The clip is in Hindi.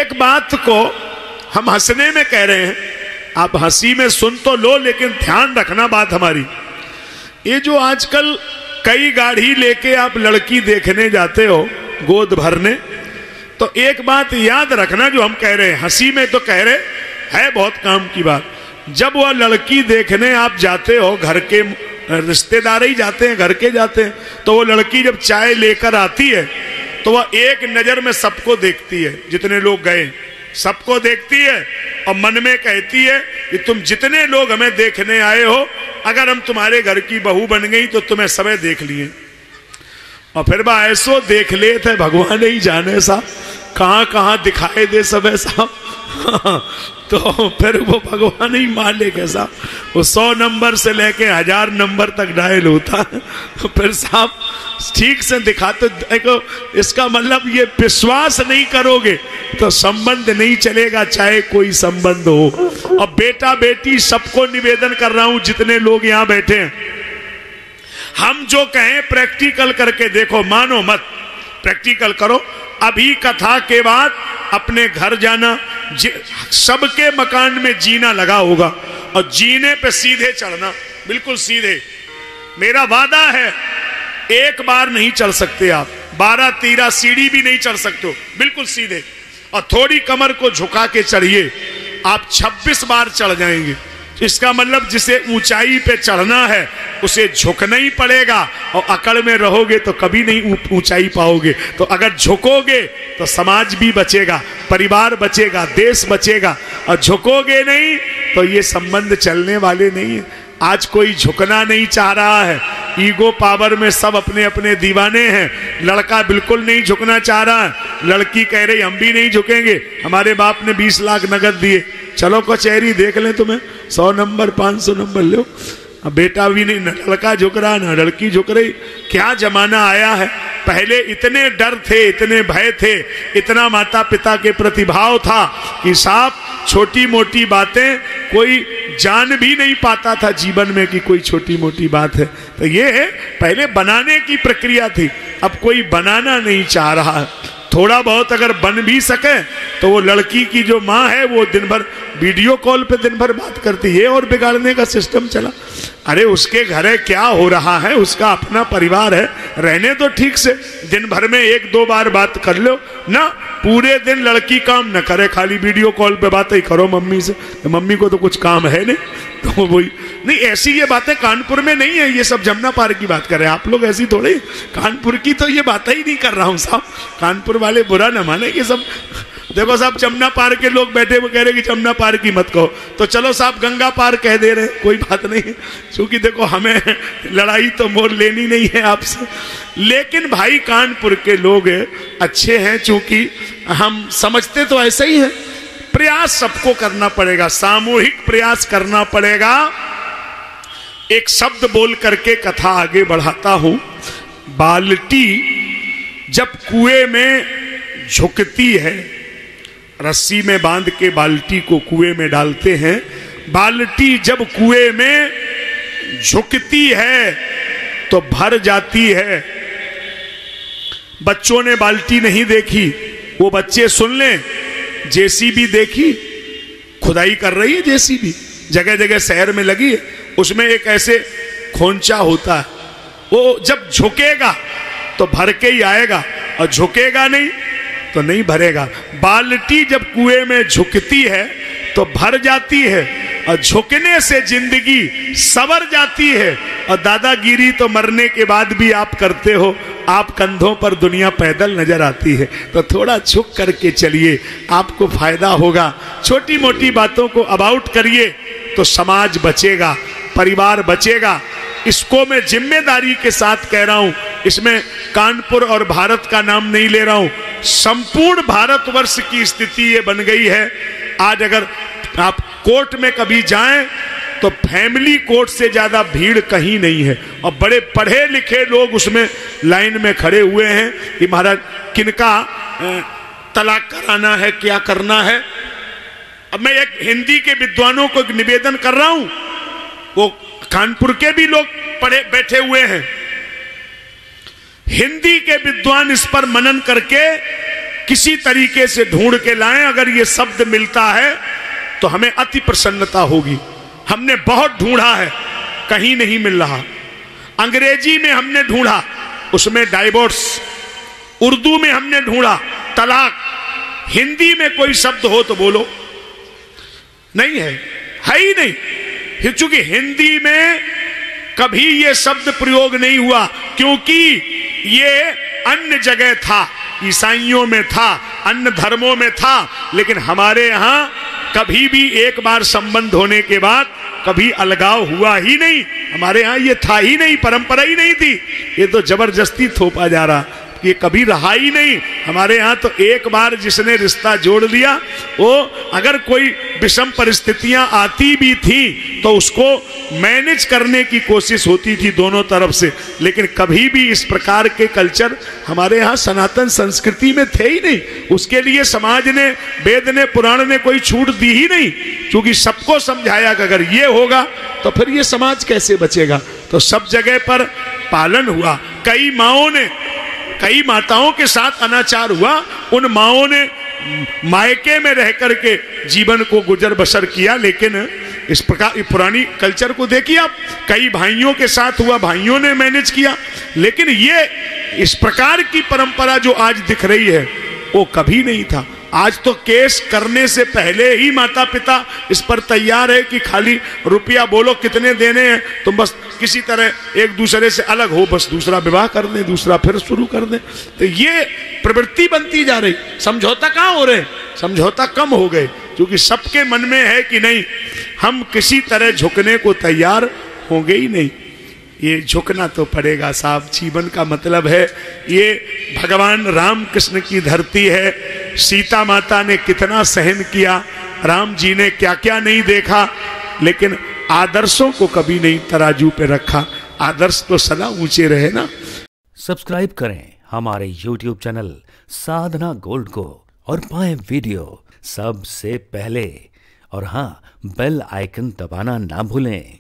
एक बात को हम हंसने में कह रहे हैं, आप हंसी में सुन तो लो, लेकिन ध्यान रखना बात हमारी। ये जो आजकल कई गाड़ी लेके आप लड़की देखने जाते हो गोद भरने, तो एक बात याद रखना जो हम कह रहे हैं, हंसी में तो कह रहे है बहुत काम की बात। जब वह लड़की देखने आप जाते हो, घर के रिश्तेदार ही जाते हैं, घर के जाते हैं, तो वो लड़की जब चाय लेकर आती है तो वह एक नजर में सबको देखती है, जितने लोग गए सबको देखती है, और मन में कहती है कि तुम जितने लोग हमें देखने आए हो, अगर हम तुम्हारे घर की बहू बन गई तो तुम्हें सबे देख लिए। और फिर बा ऐसो देख ले थे भगवान ही जाने सा, कहाँ कहाँ दिखाए दे सब ऐसा। तो फिर वो भगवान ही माले कैसा, वो 100 नंबर से लेके 1000 नंबर तक डायल होता है। फिर साहब ठीक से दिखाते, देखो इसका मतलब ये विश्वास नहीं करोगे तो संबंध नहीं चलेगा, चाहे कोई संबंध हो। अब बेटा बेटी सबको निवेदन कर रहा हूं, जितने लोग यहां बैठे हैं, हम जो कहें प्रैक्टिकल करके देखो, मानो मत, प्रैक्टिकल करो। अभी कथा के बाद अपने घर जाना, सबके मकान में जीना लगा होगा, और जीने पे सीधे चढ़ना, बिल्कुल सीधे। मेरा वादा है, एक बार नहीं चढ़ सकते आप, 12-13 सीढ़ी भी नहीं चढ़ सकते हो, बिल्कुल सीधे। और थोड़ी कमर को झुका के चढ़िए, आप 26 बार चढ़ जाएंगे। इसका मतलब जिसे ऊंचाई पे चढ़ना है उसे झुकना ही पड़ेगा, और अकड़ में रहोगे तो कभी नहीं ऊंचाई पाओगे। तो अगर झुकोगे तो समाज भी बचेगा, परिवार बचेगा, देश बचेगा, और झुकोगे नहीं तो ये संबंध चलने वाले नहीं है। आज कोई झुकना नहीं चाह रहा है, ईगो पावर में सब अपने अपने दीवाने हैं। लड़का बिल्कुल नहीं झुकना चाह रहा है, लड़की कह रही हम भी नहीं झुकेंगे, हमारे बाप ने 20 लाख नगद दिए, चलो कचहरी देख लें तुम्हें, 100 नंबर 500 नंबर लो। अब बेटा भी नहीं, न लड़का झुक रहा ना लड़की झुक रही। क्या जमाना आया है। पहले इतने डर थे, इतने भय थे, इतना माता पिता के प्रतिभाव था कि साहब छोटी मोटी बातें कोई जान भी नहीं पाता था जीवन में कि कोई छोटी मोटी बात है। तो ये पहले बनाने की प्रक्रिया थी, अब कोई बनाना नहीं चाह रहा है। थोड़ा बहुत अगर बन भी सके तो वो लड़की की जो माँ है वो दिन भर वीडियो कॉल पे दिन भर बात करती है, और बिगाड़ने का सिस्टम चला। अरे उसके घर है, क्या हो रहा है, उसका अपना परिवार है, रहने तो ठीक से, दिन भर में 1-2 बार बात कर लो ना। पूरे दिन लड़की काम न करे, खाली वीडियो कॉल पे बातें ही करो मम्मी से, तो मम्मी को तो कुछ काम है नहीं, तो वही नहीं। ऐसी ये बातें कानपुर में नहीं है, ये सब जमुना पार की बात कर रहे हैं आप लोग, ऐसी थोड़ी। कानपुर की तो ये बातें ही नहीं कर रहा हूँ साहब, कानपुर वाले बुरा न माने कि सब। देखो साहब जमुना पार के लोग बैठे वो कह रहे कि जमुना पार की मत कहो, तो चलो साहब गंगा पार कह दे रहे, कोई बात नहीं है, क्योंकि देखो हमें लड़ाई तो मोर लेनी नहीं है आपसे। लेकिन भाई कानपुर के लोग अच्छे हैं, चूंकि हम समझते तो ऐसा ही है। प्रयास सबको करना पड़ेगा, सामूहिक प्रयास करना पड़ेगा। एक शब्द बोल करके कथा आगे बढ़ाता हूं। बाल्टी जब कुएं में झुकती है, रस्सी में बांध के बाल्टी को कुएं में डालते हैं, बाल्टी जब कुएं में झुकती है तो भर जाती है। बच्चों ने बाल्टी नहीं देखी, वो बच्चे सुन लें, जेसीबी देखी, खुदाई कर रही है जेसीबी, जगह जगह शहर में लगी है, उसमें एक ऐसे खोंचा होता है, वो जब झुकेगा तो भर के ही आएगा, और झुकेगा नहीं तो नहीं भरेगा। बाल्टी जब कुएं में झुकती है तो भर जाती है, और झुकने से जिंदगी सवर जाती है। और दादागिरी तो मरने के बाद भी आप करते हो, आप कंधों पर दुनिया पैदल नजर आती है, तो थोड़ा झुक करके चलिए, आपको फायदा होगा। छोटी मोटी बातों को अबाउट करिए तो समाज बचेगा, परिवार बचेगा। इसको मैं जिम्मेदारी के साथ कह रहा हूं, इसमें कानपुर और भारत का नाम नहीं ले रहा हूं, संपूर्ण भारतवर्ष की स्थिति ये बन गई है। आज अगर आप कोर्ट में कभी जाएं तो फैमिली कोर्ट से ज्यादा भीड़ कहीं नहीं है, और बड़े पढ़े लिखे लोग उसमें लाइन में खड़े हुए हैं कि महाराज किनका तलाक कराना है, क्या करना है। अब मैं एक हिंदी के विद्वानों को निवेदन कर रहा हूं, वो कानपुर के भी लोग पढ़े बैठे हुए हैं, हिंदी के विद्वान इस पर मनन करके किसी तरीके से ढूंढ के लाएं, अगर ये शब्द मिलता है तो हमें अति प्रसन्नता होगी। हमने बहुत ढूंढा है, कहीं नहीं मिल रहा। अंग्रेजी में हमने ढूंढा, उसमें डाइवोर्स, उर्दू में हमने ढूंढा तलाक, हिंदी में कोई शब्द हो तो बोलो, नहीं है ही नहीं। चूंकि हिंदी में कभी ये शब्द प्रयोग नहीं हुआ, क्योंकि ये अन्य जगह था, ईसाइयों में था, अन्य धर्मों में था, लेकिन हमारे यहां कभी भी एक बार संबंध होने के बाद कभी अलगाव हुआ ही नहीं। हमारे यहाँ ये था ही नहीं, परंपरा ही नहीं थी, ये तो जबरदस्ती थोपा जा रहा, ये कभी रहा ही नहीं। हमारे यहाँ तो एक बार जिसने रिश्ता जोड़ लिया, वो अगर कोई विषम परिस्थितियां आती भी थी तो उसको मैनेज करने की कोशिश होती थी दोनों तरफ से, लेकिन कभी भी इस प्रकार के कल्चर हमारे यहाँ सनातन संस्कृति में थे ही नहीं। उसके लिए समाज ने, वेद ने, पुराण ने कोई छूट दी ही नहीं, क्योंकि सबको समझाया कि अगर ये होगा तो फिर ये समाज कैसे बचेगा। तो सब जगह पर पालन हुआ। कई माताओं के साथ अनाचार हुआ, उन माओं ने मायके में रह करके जीवन को गुजर बसर किया, लेकिन इस प्रकार पुरानी कल्चर को देखिए आप, कई भाइयों के साथ हुआ, भाइयों ने मैनेज किया, लेकिन ये इस प्रकार की परंपरा जो आज दिख रही है वो कभी नहीं था। आज तो केस करने से पहले ही माता पिता इस पर तैयार है कि खाली रुपया बोलो कितने देने हैं, तुम बस किसी तरह एक दूसरे से अलग हो, बस दूसरा विवाह कर दें, दूसरा फिर शुरू कर दें। तो ये प्रवृत्ति बनती जा रही। समझौता कहाँ हो रहे, समझौता कम हो गए, क्योंकि सबके मन में है कि नहीं, हम किसी तरह झुकने को तैयार होंगे ही नहीं। ये झुकना तो पड़ेगा साहब, जीवन का मतलब है ये। भगवान राम कृष्ण की धरती है, सीता माता ने कितना सहन किया, राम जी ने क्या क्या नहीं देखा, लेकिन आदर्शों को कभी नहीं तराजू पे रखा। आदर्श तो सदा ऊंचे रहे ना। सब्सक्राइब करें हमारे YouTube चैनल साधना गोल्ड को और पाएं वीडियो सबसे पहले, और हाँ, बेल आइकन दबाना ना भूलें।